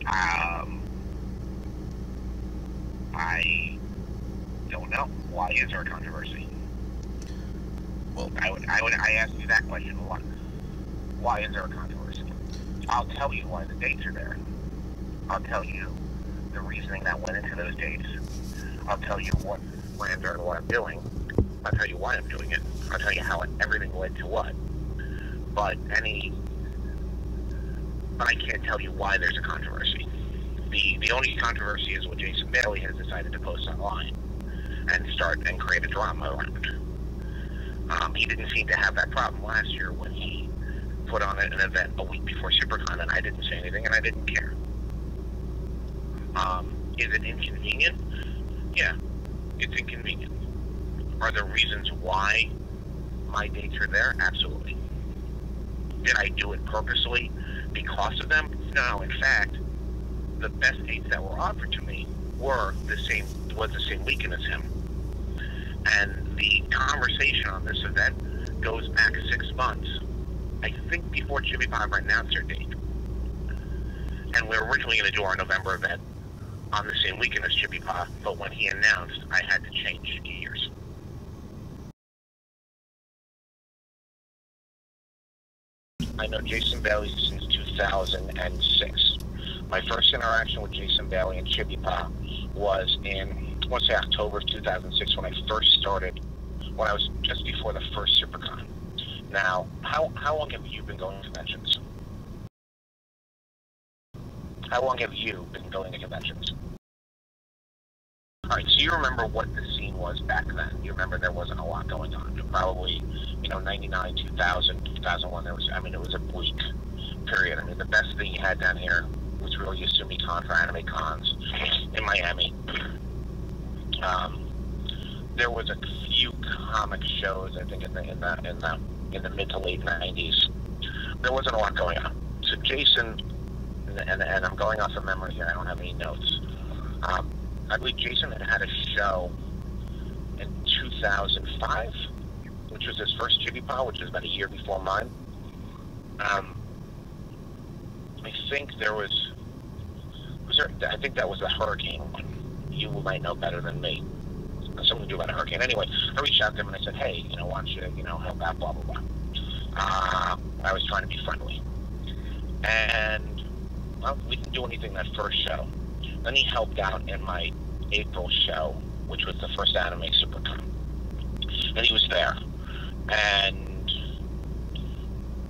I don't know. Why is there a controversy? Well, I asked you that question. Why is there a controversy? I'll tell you why the dates are there. I'll tell you the reasoning that went into those dates. I'll tell you what plans are and what I'm doing. I'll tell you why I'm doing it. I'll tell you how everything led to what. But I can't tell you why there's a controversy. The only controversy is what Jason Bailey has decided to post online and start and create a drama around. He didn't seem to have that problem last year when he put on an event a week before Supercon, and I didn't say anything, and I didn't care. Is it inconvenient? Yeah, it's inconvenient. Are there reasons why my dates are there? Absolutely. Did I do it purposely because of them? No, in fact, the best dates that were offered to me was the same weekend as him. And the conversation on this event goes back 6 months. I think before Chibi Pa announced their date. And we were originally going to do our November event on the same weekend as Chibi Pa, but when he announced, I had to change gears. I know Jason Bailey since 2006. My first interaction with Jason Bailey and Chibi Pa was in, I want to say October of 2006 when I first started, when I was just before the first Supercon. Now, how long have you been going to conventions? How long have you been going to conventions? All right, so you remember what the scene was back then. You remember there wasn't a lot going on. Probably, 99, 2000, 2001, it was a bleak period. I mean, the best thing you had down here was really Yasumi Con for Animate Cons in Miami. There was a few comic shows, I think, in the mid to late 90s. There wasn't a lot going on. So Jason, and I'm going off of memory here, I don't have any notes. I believe Jason had a show in 2005, which was his first Chibi Pa, which was about a year before mine. I think I think that was the hurricane one. You might know better than me. Something to do about a hurricane. Anyway, I reached out to him and I said, hey, why don't you, help out, blah, blah, blah. I was trying to be friendly. And, well, we didn't do anything that first show. Then he helped out in my April show, which was the first Anime Supercon. And he was there. And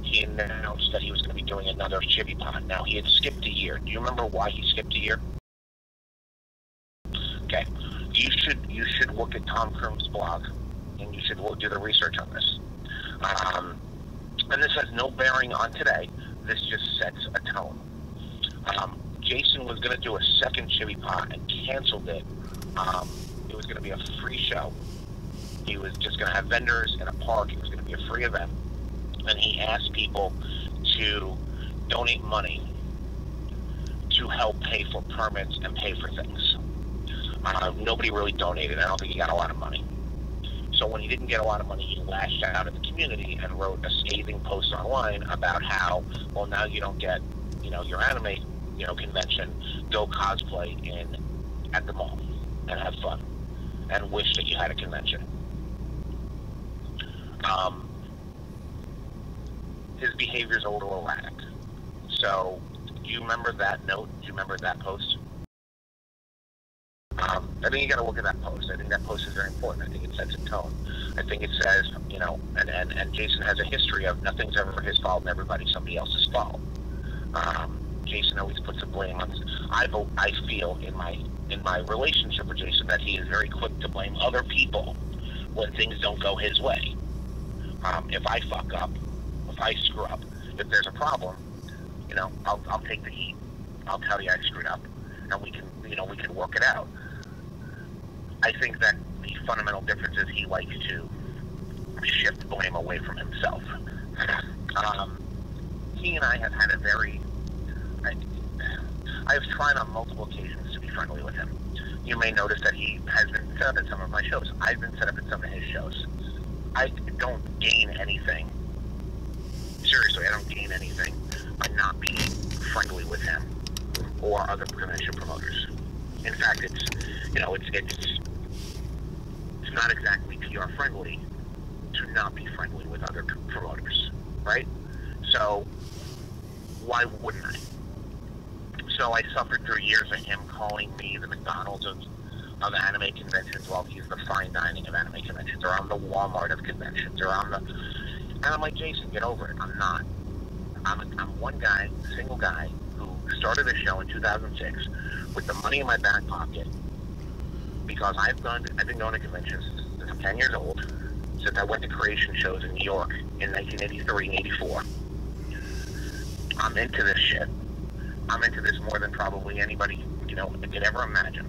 he announced that he was going to be doing another Chibi Pa. Now, he had skipped a year. Do you remember why he skipped a year? Okay. You should look at Tom Crume's blog, and you should do the research on this. And this has no bearing on today. This just sets a tone. Jason was going to do a second Chibi Pa and canceled it. It was going to be a free show. He was just going to have vendors in a park. It was going to be a free event. And he asked people to donate money to help pay for permits and pay for things. Nobody really donated. I don't think he got a lot of money. So when he didn't get a lot of money, he lashed out at the community and wrote a scathing post online about how, well, now you don't get, your anime, convention, go cosplay at the mall and have fun and wish that you had a convention. His behavior's a little erratic. So, do you remember that note? Do you remember that post? I think you got to look at that post. I think that post is very important. I think it sets a tone. I think it says, and Jason has a history of nothing's ever his fault and everybody's somebody else's fault. Jason always puts the blame on. I feel in my relationship with Jason that he is very quick to blame other people when things don't go his way. If I fuck up, if I screw up, if there's a problem, I'll take the heat. I'll tell you I screwed up, and we can work it out. I think that the fundamental difference is he likes to shift blame away from himself. He and I have had a very... I've tried on multiple occasions to be friendly with him. You may notice that he has been set up at some of my shows. I've been set up at some of his shows. I don't gain anything. Seriously, I don't gain anything by not being friendly with him for other convention promoters. In fact, it's not exactly PR friendly to not be friendly with other promoters, right? So why wouldn't I? So I suffered through years of him calling me the McDonald's of anime conventions, while he's the fine dining of anime conventions, or I'm the Walmart of conventions, or and I'm like, Jason, get over it. I'm not. I'm one guy, single guy, who started a show in 2006 with the money in my back pocket, because I've been going to conventions since I'm 10 years old, since I went to creation shows in New York in 1983 and 84. I'm into this shit. I'm into this more than probably anybody, could ever imagine.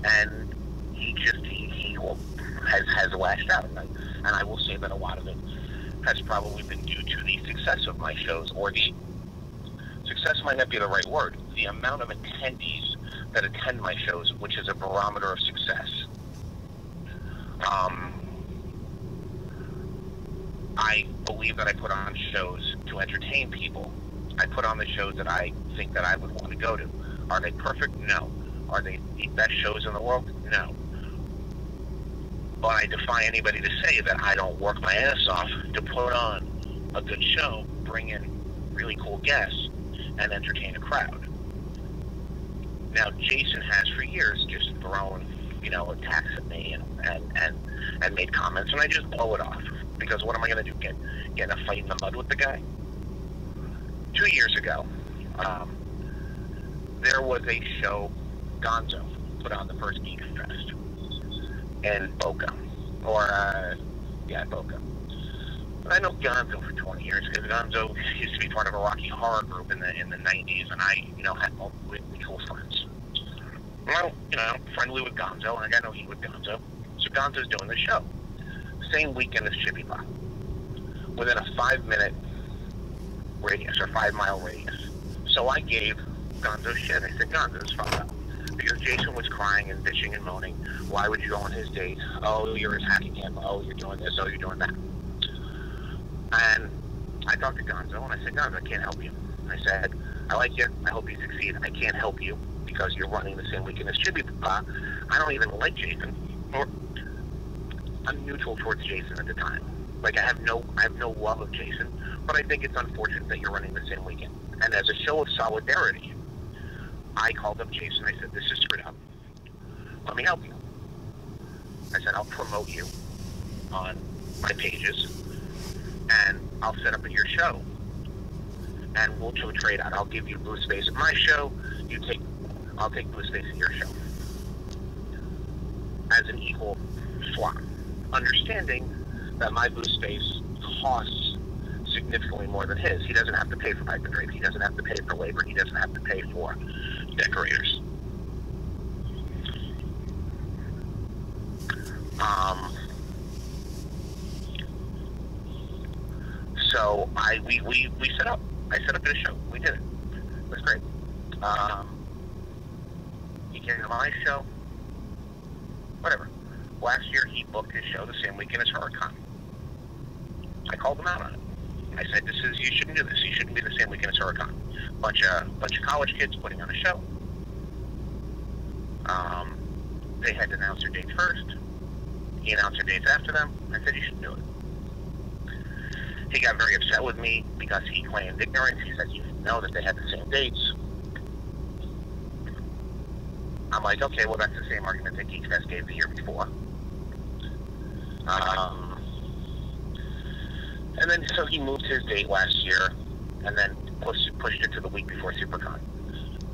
And he has lashed out. And I will say that a lot of it has probably been due to the success of my shows, or the success might not be the right word, the amount of attendees that attend my shows, which is a barometer of success. I believe that I put on shows to entertain people. I put on the shows that I think that I would want to go to. Are they perfect? No. Are they the best shows in the world? No. But I defy anybody to say that I don't work my ass off to put on a good show, bring in really cool guests, and entertain a crowd. Now, Jason has for years just thrown, attacks at me and made comments, and I just blow it off. Because what am I going to do? Get in a fight in the mud with the guy? 2 years ago, there was a show Gonzo put on the first Geek Fest in Boca. Boca. I know Gonzo for 20 years because Gonzo used to be part of a Rocky Horror group in the 90s, and I, had multiple mutual friends. Well, friendly with Gonzo, and I got no heat with Gonzo. So Gonzo's doing the show. Same weekend as Chibi Pa. Within a 5-minute radius, or 5-mile radius. So I gave Gonzo shit. I said, Gonzo's fucked up. Because Jason was crying and bitching and moaning. Why would you go on his date? Oh, you're his hacking him. Oh, you're doing this. Oh, you're doing that. And I talked to Gonzo, and I said, Gonzo, I can't help you. I said, I like you. I hope you succeed. I can't help you because you're running the same weekend as Chibi Pa. I don't even like Jason. Or I'm neutral towards Jason at the time. Like, I have no love of Jason, but I think it's unfortunate that you're running the same weekend. And as a show of solidarity, I called up Jason. I said, this is screwed up. Let me help you. I said, I'll promote you on my pages, and I'll set up at your show, and we'll trade out. I'll give you booth space at my show. I'll take booth space at your show as an equal swap, understanding that my booth space costs significantly more than his. He doesn't have to pay for pipe and drape. He doesn't have to pay for labor. He doesn't have to pay for decorators. So we set up. I set up his show. We did it. It was great. He came to my show. Whatever. Last year he booked his show the same weekend as Supercon. I called him out on it. I said, you shouldn't do this. You shouldn't be the same weekend as Supercon. Bunch of college kids putting on a show. They had to announce their dates first. He announced their dates after them. I said, you shouldn't do it. He got very upset with me because he claimed ignorance. He said, you didn't know that they had the same dates. I'm like, okay, well, that's the same argument that Geek Fest gave the year before. And then, so he moved his date last year, and then pushed it to the week before Supercon.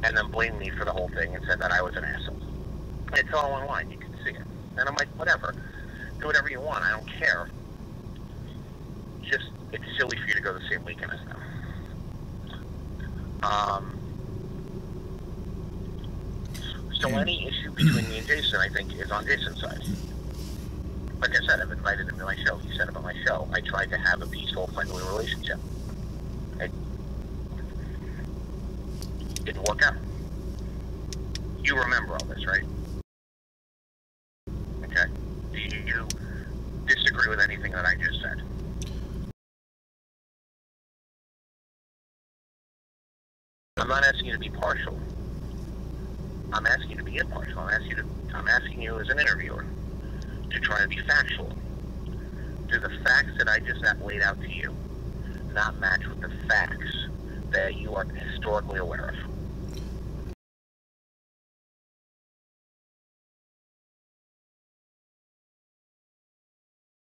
And then blamed me for the whole thing and said that I was an asshole. It's all online, you can see it. And I'm like, whatever. Do whatever you want, I don't care. Just, it's silly for you to go the same weekend as them. So any issue between me and Jason, I think, is on Jason's side. Like I said, I've invited him to my show. He set up on my show. I tried to have a peaceful, friendly relationship. It didn't work out. You remember all this, right? Okay. Do you disagree with anything that I just said? I'm not asking you to be partial. I'm asking you to be impartial. I'm asking you as an interviewer to try to be factual. Do the facts that I just laid out to you not match with the facts that you are historically aware of?